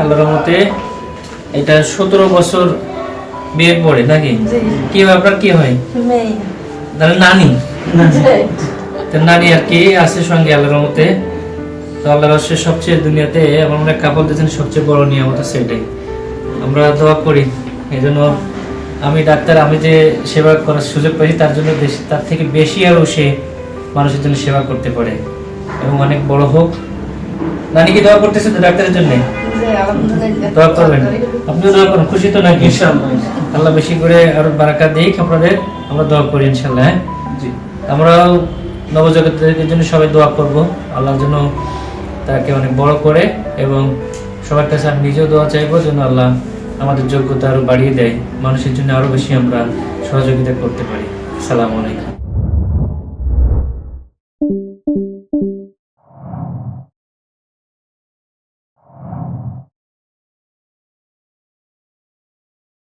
আল্লাহর রহমতে এটা 17 বছর বিয়ের পরে নাকি কি আপনার কি হয় তাহলে নানি তো নানি আর কি আছে সঙ্গে আল্লাহর রহমতে। তো আল্লাহর রহমতে সবচেয়ে দুনিয়াতে আমার মনে হয় কাপল দিয়েছেন সবচেয়ে বড় নিয়ামত সেটাই আমরা দোয়া করি। এই জন্য আমি ডাক্তার, আমি যে সেবা করার সুযোগ পাইছি তার জন্য তার থেকে বেশি আরো সে মানুষের জন্য সেবা করতে পারে এবং অনেক বড় হোক। নানি কি দোয়া করতেছে তো ডাক্তারের জন্য? দোয়া করবেন, আপনিও দোয়া করুন। খুশি তো নাকি? ইনশাআল্লাহ আল্লাহ বেশি করে আরো বারাকাত দিক আপনাদের, আমরা দোয়া করি ইনশাআল্লাহ। হ্যাঁ জি, আমরাও নবজাতকের জন্য সবাই দোয়া করব আল্লাহর জন্য তাকে অনেক বড় করে, এবং সবার কাছে আমি নিজেও দোয়া চাইবো যেন আল্লাহ আমাদের যোগ্যতা আরো বাড়িয়ে দেয়, মানুষের জন্য আরো বেশি আমরা সহযোগিতা করতে পারি। আসসালামু আলাইকুম।